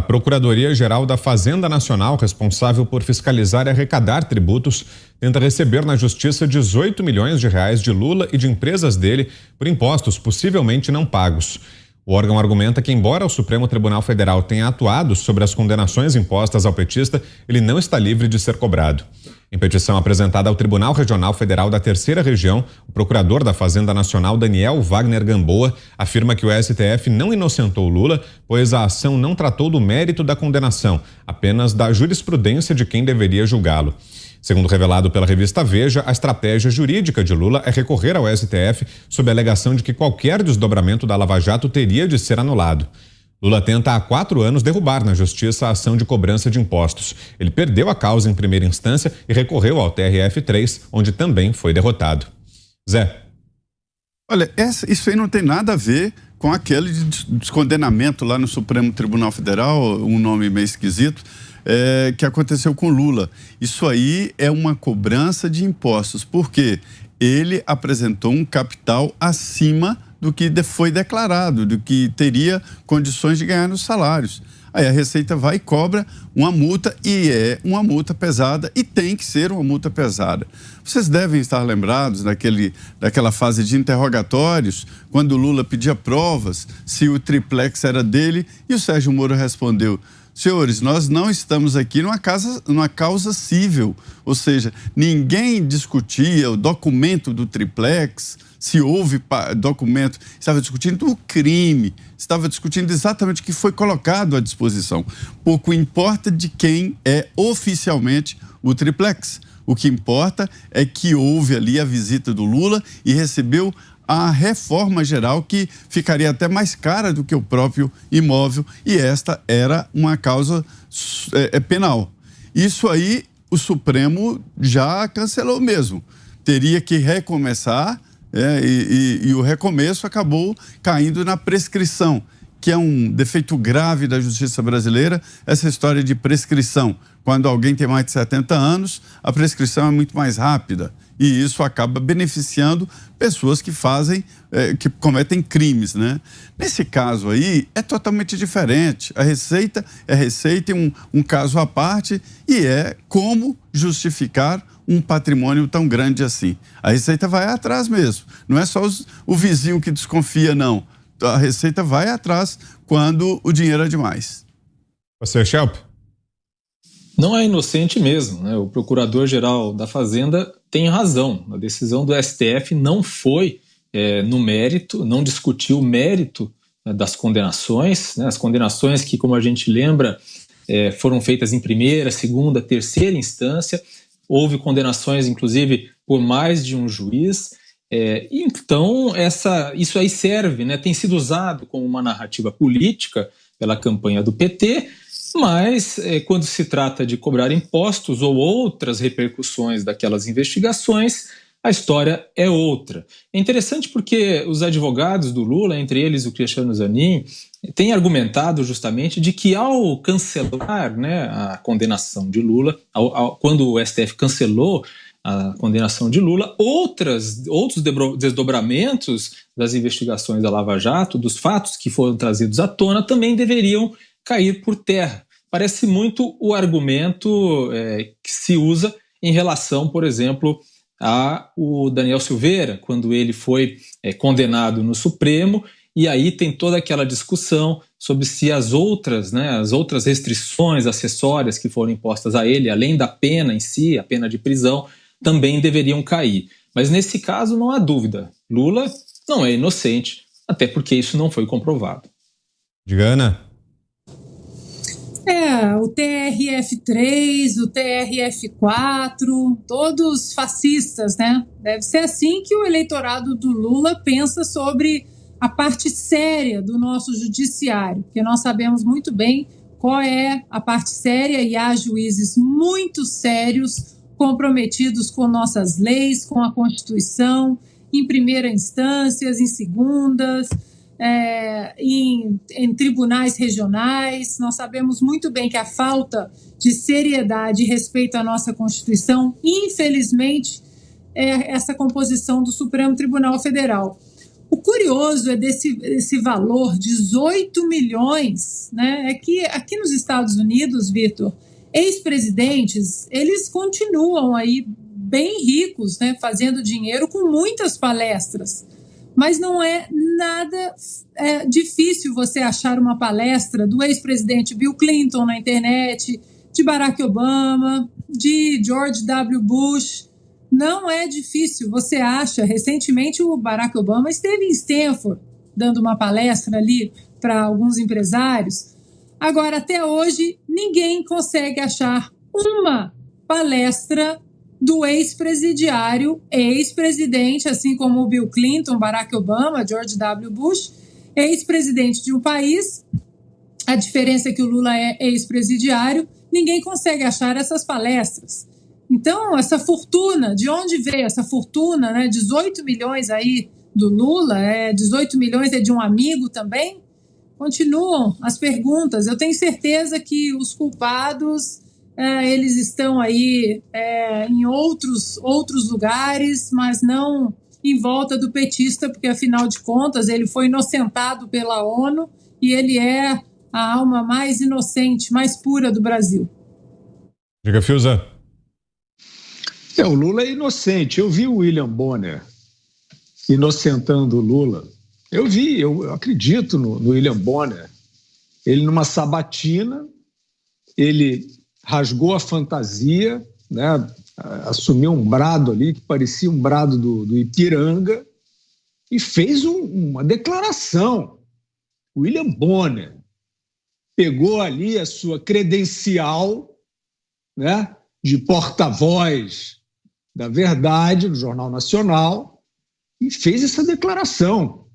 A Procuradoria-Geral da Fazenda Nacional, responsável por fiscalizar e arrecadar tributos, tenta receber na Justiça 18 milhões de reais de Lula e de empresas dele por impostos possivelmente não pagos. O órgão argumenta que, embora o Supremo Tribunal Federal tenha atuado sobre as condenações impostas ao petista, ele não está livre de ser cobrado. Em petição apresentada ao Tribunal Regional Federal da Terceira Região, o procurador da Fazenda Nacional, Daniel Wagner Gamboa, afirma que o STF não inocentou Lula, pois a ação não tratou do mérito da condenação, apenas da jurisprudência de quem deveria julgá-lo. Segundo revelado pela revista Veja, a estratégia jurídica de Lula é recorrer ao STF sob a alegação de que qualquer desdobramento da Lava Jato teria de ser anulado. Lula tenta há 4 anos derrubar na Justiça a ação de cobrança de impostos. Ele perdeu a causa em primeira instância e recorreu ao TRF3, onde também foi derrotado. Zé. Olha, isso aí não tem nada a ver com aquele descondenamento lá no Supremo Tribunal Federal, um nome meio esquisito, que aconteceu com Lula. Isso aí é uma cobrança de impostos, porque ele apresentou um capital acima do que foi declarado, do que teria condições de ganhar nos salários. Aí a Receita vai e cobra uma multa, e é uma multa pesada, e tem que ser uma multa pesada. Vocês devem estar lembrados daquela fase de interrogatórios, quando o Lula pedia provas se o triplex era dele, e o Sérgio Moro respondeu: senhores, nós não estamos aqui numa causa civil, ou seja, ninguém discutia o documento do triplex, se houve documento, estava discutindo o crime, estava discutindo exatamente o que foi colocado à disposição. Pouco importa de quem é oficialmente o triplex. O que importa é que houve ali a visita do Lula e recebeu a reforma geral, que ficaria até mais cara do que o próprio imóvel, e esta era uma causa penal. Isso aí o Supremo já cancelou mesmo. Teria que recomeçar, e o recomeço acabou caindo na prescrição, que é um defeito grave da justiça brasileira, essa história de prescrição. Quando alguém tem mais de 70 anos, a prescrição é muito mais rápida. E isso acaba beneficiando pessoas que que cometem crimes, né? Nesse caso aí, é totalmente diferente. A Receita é Receita, um caso à parte, e é como justificar um patrimônio tão grande assim. A Receita vai atrás mesmo. Não é só o vizinho que desconfia, não. A Receita vai atrás quando o dinheiro é demais. Você, Schelp? Não é inocente mesmo, né? O Procurador-Geral da Fazenda tem razão. A decisão do STF não foi no mérito, não discutiu o mérito das condenações, né? As condenações que, como a gente lembra, foram feitas em primeira, segunda, terceira instância. Houve condenações, inclusive, por mais de um juiz. Então, isso aí serve, né? Tem sido usado como uma narrativa política pela campanha do PT, mas quando se trata de cobrar impostos ou outras repercussões daquelas investigações, a história é outra. É interessante porque os advogados do Lula, entre eles o Cristiano Zanin, têm argumentado justamente de que ao cancelar, né, a condenação de Lula, quando o STF cancelou a condenação de Lula, outros desdobramentos das investigações da Lava Jato, dos fatos que foram trazidos à tona, também deveriam cair por terra. Parece muito o argumento que se usa em relação, por exemplo, ao Daniel Silveira, quando ele foi condenado no Supremo, e aí tem toda aquela discussão sobre se as outras restrições acessórias que foram impostas a ele, além da pena em si, a pena de prisão, também deveriam cair. Mas nesse caso não há dúvida, Lula não é inocente, até porque isso não foi comprovado. Diga, Ana. O TRF3, o TRF4, todos fascistas, né? Deve ser assim que o eleitorado do Lula pensa sobre a parte séria do nosso judiciário, porque nós sabemos muito bem qual é a parte séria, e há juízes muito sérios, comprometidos com nossas leis, com a Constituição, em primeira instância, em segundas, em tribunais regionais. Nós sabemos muito bem que a falta de seriedade e respeito à nossa Constituição, infelizmente, é essa composição do Supremo Tribunal Federal. O curioso é desse valor, 18 milhões, né? É que aqui nos Estados Unidos, Vitor, ex-presidentes, eles continuam aí bem ricos, né? Fazendo dinheiro com muitas palestras. Mas não é nada difícil você achar uma palestra do ex-presidente Bill Clinton na internet, de Barack Obama, de George W. Bush. Não é difícil, você acha. Recentemente o Barack Obama esteve em Stanford, dando uma palestra ali para alguns empresários. Agora, até hoje, ninguém consegue achar uma palestra do ex-presidiário, ex-presidente, assim como o Bill Clinton, Barack Obama, George W. Bush, ex-presidente de um país. A diferença é que o Lula é ex-presidiário, ninguém consegue achar essas palestras. Então, essa fortuna, de onde veio essa fortuna, né? 18 milhões aí do Lula, 18 milhões é de um amigo também? Continuam as perguntas. Eu tenho certeza que os culpados, eles estão aí em outros lugares, mas não em volta do petista, porque, afinal de contas, ele foi inocentado pela ONU e ele é a alma mais inocente, mais pura do Brasil. Diga, Fiuza. O Lula é inocente. Eu vi o William Bonner inocentando o Lula. Eu acredito no William Bonner. Ele, numa sabatina, ele rasgou a fantasia, né, assumiu um brado ali que parecia um brado do Ipiranga e fez uma declaração. O William Bonner pegou ali a sua credencial, né, de porta-voz da verdade no Jornal Nacional e fez essa declaração.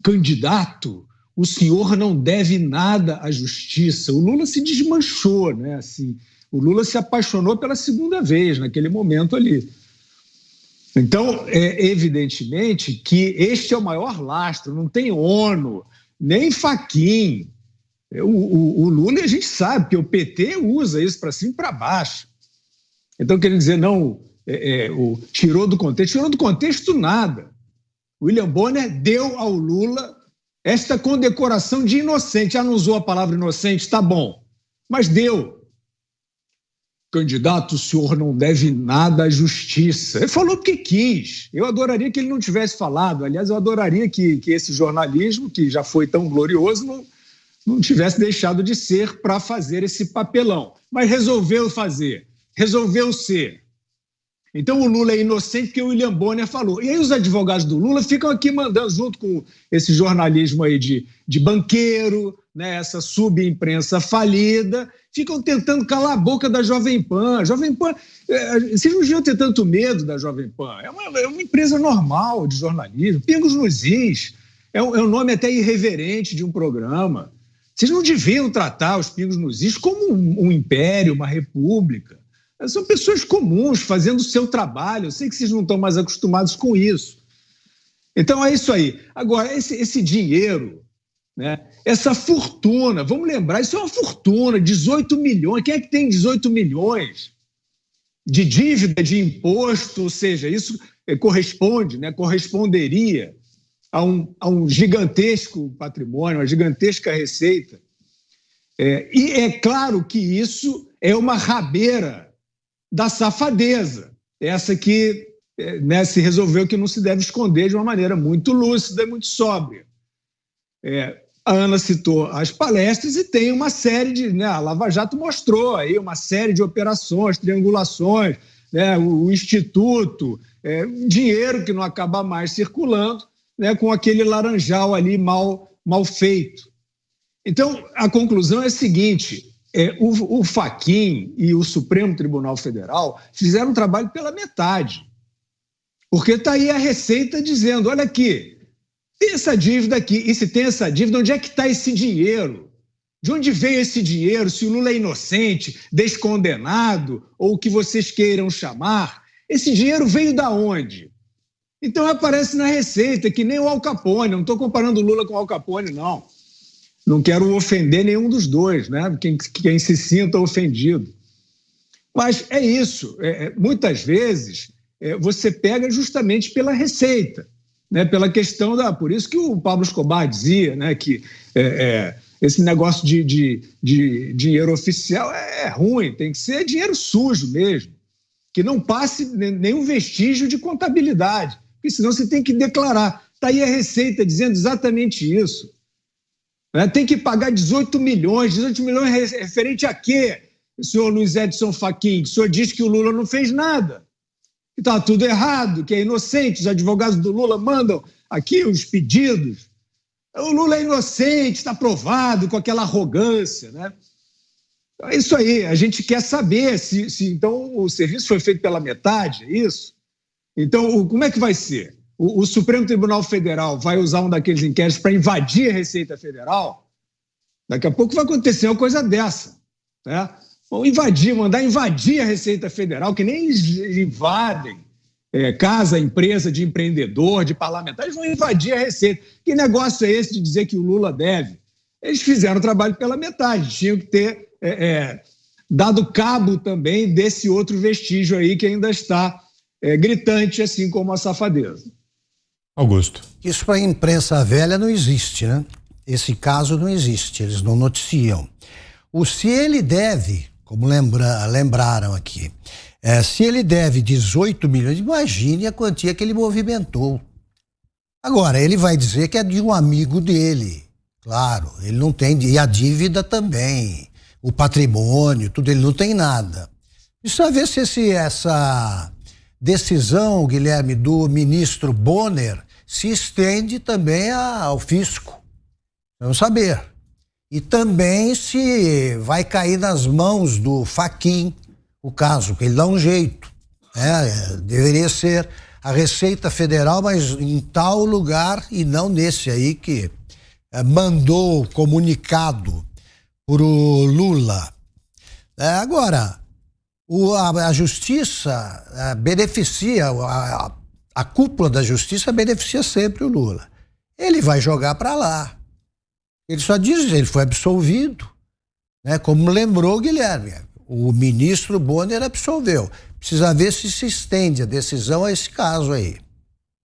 Candidato, o senhor não deve nada à justiça. O Lula se desmanchou, né? Assim, o Lula se apaixonou pela segunda vez naquele momento ali. Então, evidentemente que este é o maior lastro, não tem ONU, nem Fachin. O Lula, a gente sabe que o PT usa isso para cima e para baixo. Então, quer dizer, não, tirou do contexto nada. William Bonner deu ao Lula esta condecoração de inocente. Não usou a palavra inocente, tá bom, mas deu. Candidato, o senhor não deve nada à justiça. Ele falou porque quis. Eu adoraria que ele não tivesse falado. Aliás, eu adoraria que esse jornalismo, que já foi tão glorioso, não tivesse deixado de ser para fazer esse papelão. Mas resolveu fazer. Resolveu ser. Então o Lula é inocente porque o William Bonner falou. E aí os advogados do Lula ficam aqui mandando, junto com esse jornalismo aí de banqueiro, né, essa subimprensa falida, ficam tentando calar a boca da Jovem Pan. A Jovem Pan, vocês não deviam ter tanto medo da Jovem Pan. É uma empresa normal de jornalismo. Pingos nos is. É um nome até irreverente de um programa. Vocês não deviam tratar os Pingos nos is como um império, uma república. São pessoas comuns fazendo o seu trabalho. Eu sei que vocês não estão mais acostumados com isso. Então é isso aí. Agora, esse dinheiro, né, essa fortuna, vamos lembrar, isso é uma fortuna, 18 milhões. Quem é que tem 18 milhões de dívida de imposto? Ou seja, isso corresponde, né, corresponderia a um gigantesco patrimônio, uma gigantesca receita. E é claro que isso é uma rabeira da safadeza, essa que, né, se resolveu que não se deve esconder de uma maneira muito lúcida e muito sóbria. A Ana citou as palestras e tem uma série de... Né, a Lava Jato mostrou aí uma série de operações, triangulações, né, o Instituto, dinheiro que não acaba mais circulando, né, com aquele laranjal ali mal feito. Então, a conclusão é a seguinte... O Fachin e o Supremo Tribunal Federal fizeram um trabalho pela metade. Porque está aí a Receita dizendo, olha aqui, tem essa dívida aqui, e se tem essa dívida, onde é que está esse dinheiro? De onde veio esse dinheiro? Se o Lula é inocente, descondenado, ou o que vocês queiram chamar, esse dinheiro veio da onde? Então aparece na Receita, que nem o Al Capone, não estou comparando o Lula com o Al Capone, não. Não quero ofender nenhum dos dois, né? Quem se sinta ofendido. Mas é isso. Muitas vezes você pega justamente pela Receita. né, pela questão por isso que o Pablo Escobar dizia, né, que esse negócio de dinheiro oficial é ruim, tem que ser dinheiro sujo mesmo, que não passe nenhum vestígio de contabilidade, porque senão você tem que declarar. Está aí a Receita dizendo exatamente isso. Né? Tem que pagar 18 milhões referente a quê, senhor Luiz Edson Fachin? O senhor diz que o Lula não fez nada, que está tudo errado, que é inocente, os advogados do Lula mandam aqui os pedidos. O Lula é inocente, está provado, com aquela arrogância, né? É isso aí, a gente quer saber se então o serviço foi feito pela metade, é isso? Então, como é que vai ser? O Supremo Tribunal Federal vai usar um daqueles inquéritos para invadir a Receita Federal? Daqui a pouco vai acontecer uma coisa dessa, né? Vão mandar invadir a Receita Federal, que nem eles invadem casa, empresa de empreendedor, de parlamentar, eles vão invadir a Receita. Que negócio é esse de dizer que o Lula deve? Eles fizeram o trabalho pela metade, tinham que ter dado cabo também desse outro vestígio aí que ainda está gritante, assim como a safadeza. Augusto. Isso para a imprensa velha não existe, né? Esse caso não existe, eles não noticiam. Se ele deve, como lembraram aqui, se ele deve 18 milhões, imagine a quantia que ele movimentou. Agora, ele vai dizer que é de um amigo dele. Claro, ele não tem, e a dívida também, o patrimônio, tudo, ele não tem nada. Precisa ver se essa decisão, Guilherme, do ministro Bonner se estende também ao fisco. Vamos saber. E também se vai cair nas mãos do Fachin o caso, que ele dá um jeito. Deveria ser a Receita Federal, mas em tal lugar e não nesse aí que mandou comunicado pro Lula. Agora, a justiça beneficia, a cúpula da justiça beneficia sempre o Lula. Ele vai jogar para lá. Ele só diz, ele foi absolvido, né? Como lembrou Guilherme, o ministro Bonner absolveu. Precisa ver se estende a decisão a esse caso aí.